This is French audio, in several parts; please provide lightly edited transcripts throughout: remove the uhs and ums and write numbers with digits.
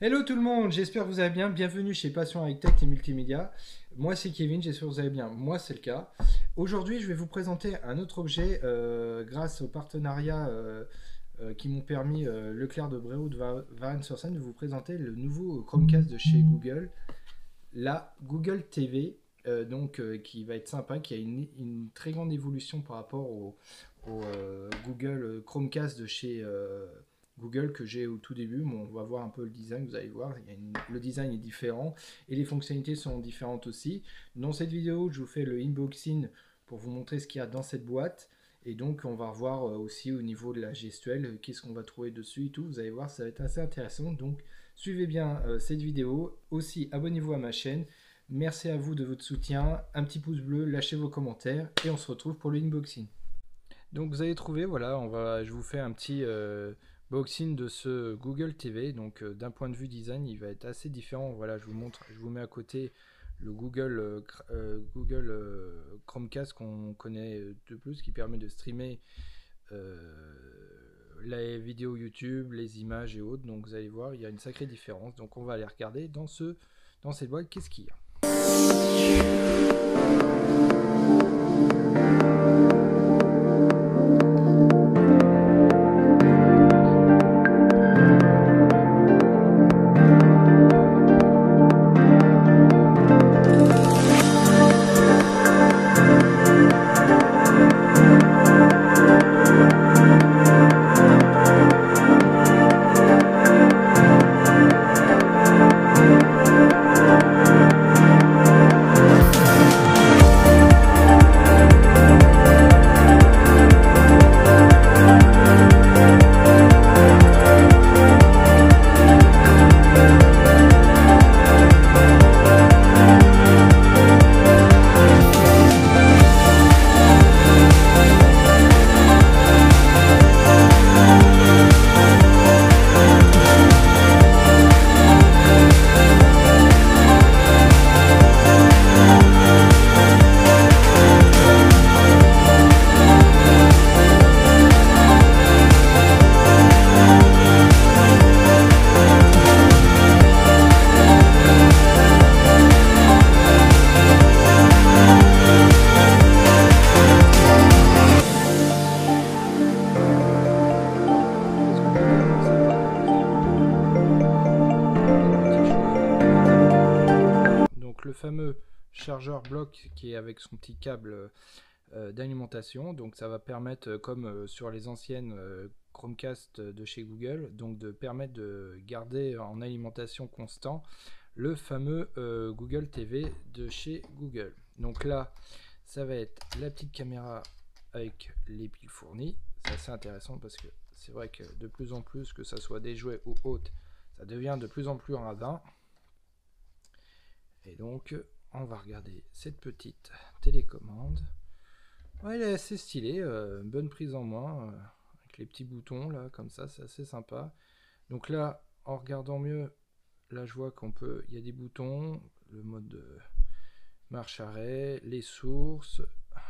Hello tout le monde, j'espère que vous allez bien. Bienvenue chez Passion High Tech et Multimédia. Moi c'est Kevin, j'espère que vous allez bien. Moi c'est le cas. Aujourd'hui je vais vous présenter un autre objet grâce au partenariat qui m'ont permis Leclerc de Bréau de Varennes-sur-Seine de vous présenter le nouveau Chromecast de chez Google, la Google TV, qui va être sympa, qui a une très grande évolution par rapport au Google Chromecast de chez Google que j'ai au tout début. Bon, on va voir un peu le design, vous allez voir, le design est différent et les fonctionnalités sont différentes aussi. Dans cette vidéo, je vous fais le unboxing pour vous montrer ce qu'il y a dans cette boîte. Et donc, on va revoir aussi au niveau de la gestuelle, qu'est-ce qu'on va trouver dessus et tout. Vous allez voir, ça va être assez intéressant. Donc, suivez bien cette vidéo. Aussi, abonnez-vous à ma chaîne. Merci à vous de votre soutien. Un petit pouce bleu, lâchez vos commentaires et on se retrouve pour le unboxing. Donc, vous avez trouvé, voilà, je vous fais un petit boxing de ce Google TV. Donc d'un point de vue design, il va être assez différent. Voilà, je vous montre, je vous mets à côté le Google Chromecast qu'on connaît de plus, qui permet de streamer les vidéos YouTube, les images et autres. Donc vous allez voir, il y a une sacrée différence. Donc on va aller regarder dans cette boîte qu'est-ce qu'il y a. Le fameux chargeur bloc qui est avec son petit câble d'alimentation, donc ça va permettre, comme sur les anciennes Chromecast de chez Google, donc de permettre de garder en alimentation constant le fameux Google TV de chez Google. Donc là ça va être la petite caméra avec les piles fournies. C'est assez intéressant parce que c'est vrai que de plus en plus, que ça soit des jouets ou autres, ça devient de plus en plus radin. Et donc, on va regarder cette petite télécommande. Ouais, elle est assez stylée, bonne prise en main, avec les petits boutons là, comme ça, c'est assez sympa. Donc là, en regardant mieux, là je vois il y a des boutons, le mode de marche-arrêt, les sources,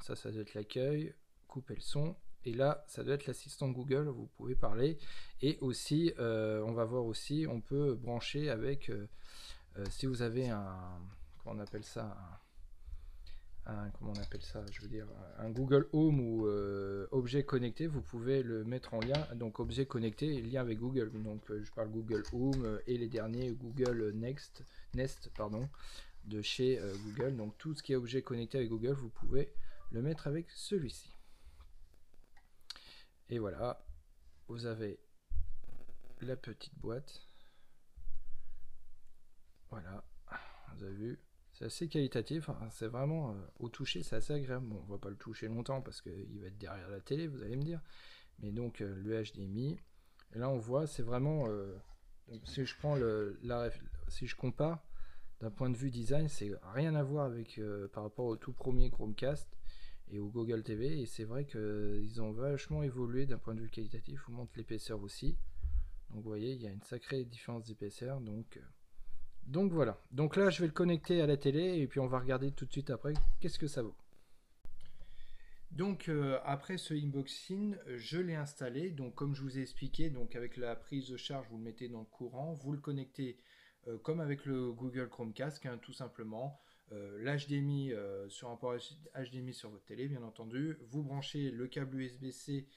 ça doit être l'accueil, couper le son. Et là, ça doit être l'assistant Google, vous pouvez parler. Et aussi, on va voir aussi, on peut brancher avec... si vous avez comment on appelle ça, je veux dire un Google Home ou objet connecté, vous pouvez le mettre en lien, donc objet connecté et lien avec Google. Donc je parle Google Home et les derniers Google Nest de chez Google. Donc tout ce qui est objet connecté avec Google, vous pouvez le mettre avec celui-ci. Et voilà, vous avez la petite boîte. Voilà, vous avez vu, c'est assez qualitatif, hein, c'est vraiment au toucher, c'est assez agréable. Bon, on va pas le toucher longtemps parce qu'il va être derrière la télé, vous allez me dire. Mais donc le HDMI, et là on voit, c'est vraiment, donc, si je prends si je compare d'un point de vue design, c'est rien à voir avec par rapport au tout premier Chromecast et au Google TV. Et c'est vrai qu'ils ont vachement évolué d'un point de vue qualitatif. Je vous montre l'épaisseur aussi. Donc vous voyez, il y a une sacrée différence d'épaisseur. Donc voilà, donc là je vais le connecter à la télé et puis on va regarder tout de suite après qu'est-ce que ça vaut. Donc après ce unboxing, je l'ai installé. Donc comme je vous ai expliqué, donc avec la prise de charge, vous le mettez dans le courant, vous le connectez comme avec le Google Chromecast, hein, tout simplement. L'HDMI sur un port HDMI sur votre télé, bien entendu. Vous branchez le câble USB-C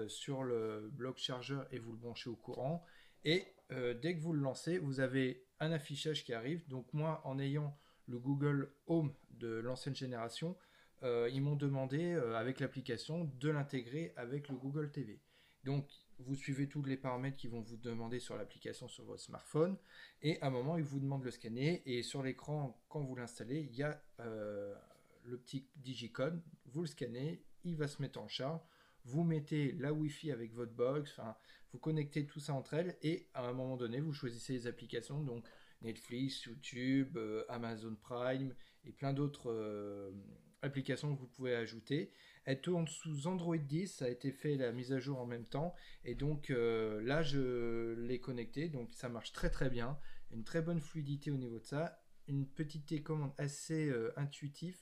sur le bloc chargeur et vous le branchez au courant. Et dès que vous le lancez, vous avez un affichage qui arrive. Donc moi, en ayant le Google Home de l'ancienne génération, ils m'ont demandé avec l'application de l'intégrer avec le Google TV. Donc vous suivez tous les paramètres qu'ils vont vous demander sur l'application sur votre smartphone et à un moment ils vous demandent de le scanner et sur l'écran quand vous l'installez il y a le petit digicode, vous le scannez, il va se mettre en charge, vous mettez la Wi-Fi avec votre box, enfin vous connectez tout ça entre elles et à un moment donné vous choisissez les applications, donc Netflix, YouTube, Amazon Prime et plein d'autres applications que vous pouvez ajouter. Elle tourne sous Android 10, ça a été fait la mise à jour en même temps et donc là je l'ai connecté, donc ça marche très très bien, une très bonne fluidité au niveau de ça, une petite télécommande assez intuitive,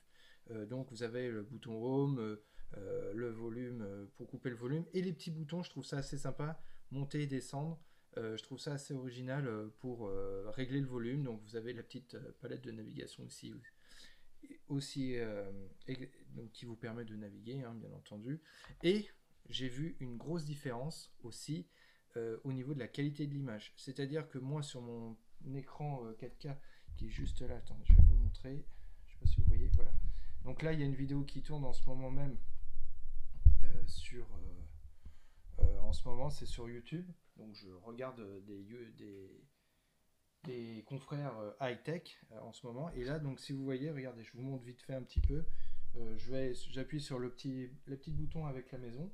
donc vous avez le bouton Home, le volume pour couper le volume et les petits boutons, je trouve ça assez sympa, monter et descendre. Je trouve ça assez original pour régler le volume. Donc vous avez la petite palette de navigation aussi donc, qui vous permet de naviguer, hein, bien entendu. Et j'ai vu une grosse différence aussi au niveau de la qualité de l'image. C'est-à-dire que moi sur mon écran 4K qui est juste là, attendez, je vais vous montrer. Je sais pas si vous voyez, voilà. Donc là il y a une vidéo qui tourne en ce moment même en ce moment c'est sur YouTube. Donc je regarde des confrères high-tech en ce moment. Et là, donc si vous voyez, regardez, je vous montre vite fait un petit peu. J'appuie sur le petit bouton avec la maison.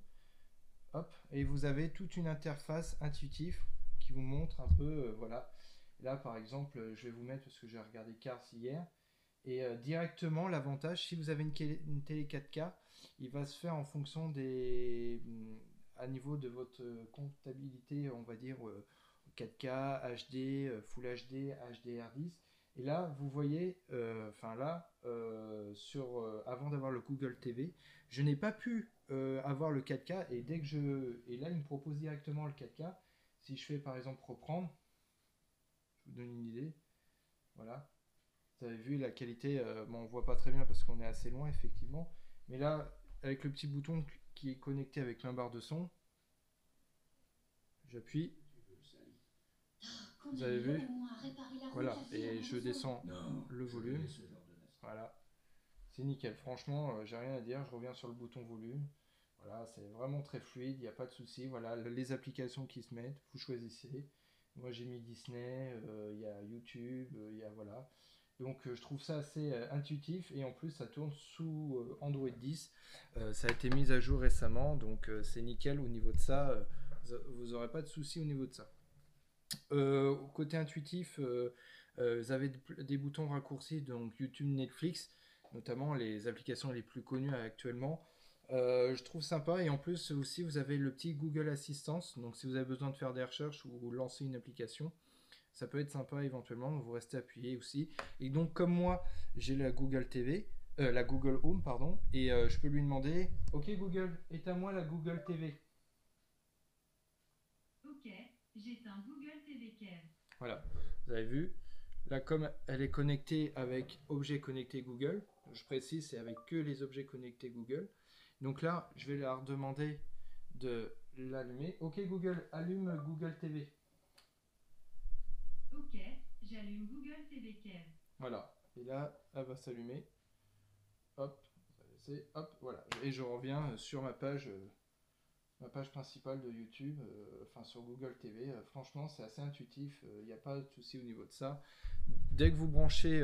Hop, et vous avez toute une interface intuitive qui vous montre un peu, voilà. Là, par exemple, je vais vous mettre, parce que j'ai regardé Cars hier, et directement, l'avantage, si vous avez une télé 4K, il va se faire en fonction à niveau de votre comptabilité, on va dire 4K, HD, Full HD, HDR10. Et là, vous voyez, avant d'avoir le Google TV, je n'ai pas pu avoir le 4K et et là, il me propose directement le 4K. Si je fais par exemple reprendre, je vous donne une idée. Voilà. Vous avez vu la qualité, bon, on voit pas très bien parce qu'on est assez loin effectivement. Mais là, avec le petit bouton qui est connecté avec ma barre de son, j'appuie. Vous avez vu? Voilà, et je descends le volume. Voilà, c'est nickel. Franchement, j'ai rien à dire. Je reviens sur le bouton volume. Voilà, c'est vraiment très fluide, il n'y a pas de souci. Voilà, les applications qui se mettent, vous choisissez. Moi, j'ai mis Disney, il y a YouTube, il y a voilà. Donc, je trouve ça assez intuitif et en plus, ça tourne sous Android 10. Ça a été mis à jour récemment, donc c'est nickel au niveau de ça. Vous n'aurez pas de souci au niveau de ça. Côté intuitif, vous avez des boutons raccourcis, donc YouTube, Netflix, notamment les applications les plus connues actuellement. Je trouve sympa et en plus aussi vous avez le petit Google Assistance, donc si vous avez besoin de faire des recherches ou lancer une application, ça peut être sympa éventuellement, vous restez appuyé aussi. Et donc comme moi j'ai la Google TV, la Google Home pardon, et je peux lui demander, ok Google, éteins-moi la Google TV. Ok, j'éteins Google TV Care. Voilà, vous avez vu. Là, comme elle est connectée avec objets connectés Google, je précise, c'est avec que les objets connectés Google. Donc là, je vais leur demander de l'allumer. Ok Google, allume Google TV. Ok, j'allume Google TV Care. Voilà, et là, elle va s'allumer. Hop, hop, voilà. Et je reviens sur ma page principale de YouTube, enfin sur Google TV. Franchement, c'est assez intuitif, il n'y a pas de souci au niveau de ça. Dès que vous branchez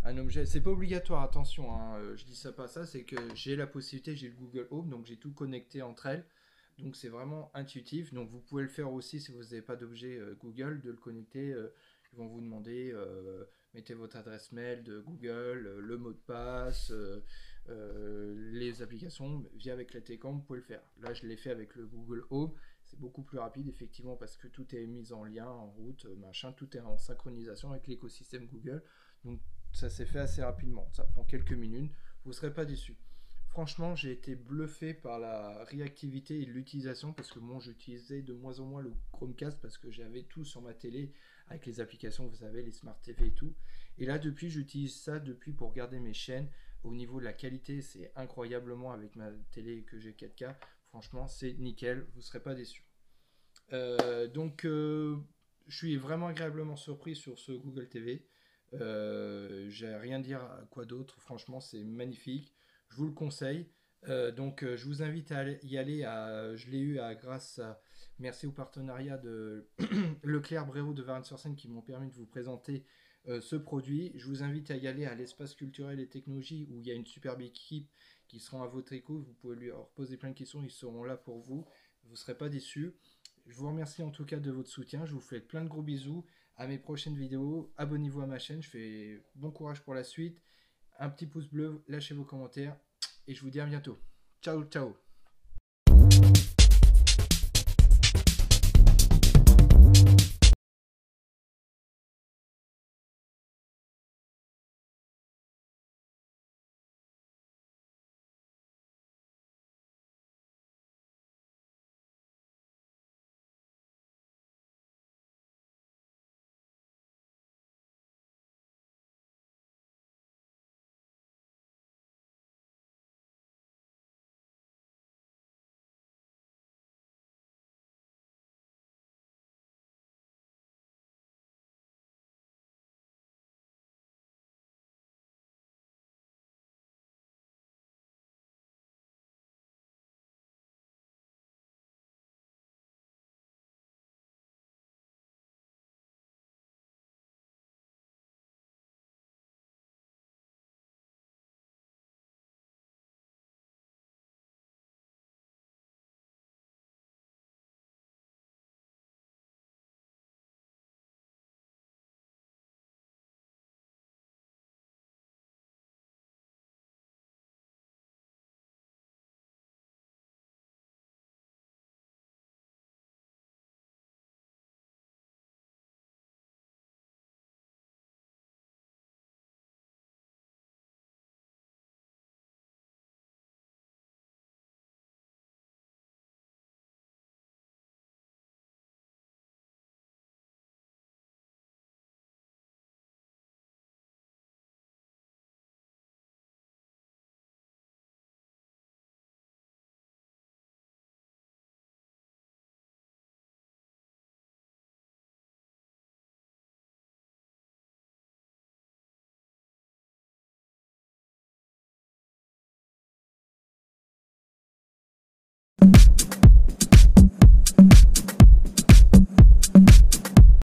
un objet, c'est pas obligatoire, attention, hein, je dis ça pas ça, c'est que j'ai la possibilité, j'ai le Google Home, donc j'ai tout connecté entre elles. Donc c'est vraiment intuitif. Donc vous pouvez le faire aussi si vous n'avez pas d'objet Google, de le connecter. Ils vont vous demander, mettez votre adresse mail de Google, le mot de passe, les applications via avec la télécommande, vous pouvez le faire. Là je l'ai fait avec le Google Home. C'est beaucoup plus rapide effectivement parce que tout est mis en lien, en route, machin, tout est en synchronisation avec l'écosystème Google. Donc ça s'est fait assez rapidement. Ça prend quelques minutes. Vous ne serez pas déçus. franchement, j'ai été bluffé par la réactivité et l'utilisation parce que moi, j'utilisais de moins en moins le Chromecast parce que j'avais tout sur ma télé avec les applications, vous savez, les Smart TV et tout. Et là, depuis, j'utilise ça depuis pour regarder mes chaînes. Au niveau de la qualité, c'est incroyablement avec ma télé que j'ai 4K. Franchement, c'est nickel, vous ne serez pas déçus. Je suis vraiment agréablement surpris sur ce Google TV. J'ai rien à dire à quoi d'autre. Franchement, c'est magnifique. Je vous le conseille. Je vous invite à y aller. Je l'ai eu grâce à. Merci au partenariat de Leclerc Bréau de Varennes-sur-Seine qui m'ont permis de vous présenter ce produit. Je vous invite à y aller à l'espace culturel et technologie où il y a une superbe équipe qui seront à votre écoute. Vous pouvez leur poser plein de questions. Ils seront là pour vous. Vous ne serez pas déçus. Je vous remercie en tout cas de votre soutien. Je vous fais plein de gros bisous. À mes prochaines vidéos. Abonnez-vous à ma chaîne. Je fais bon courage pour la suite. Un petit pouce bleu. Lâchez vos commentaires. Et je vous dis à bientôt. Ciao, ciao.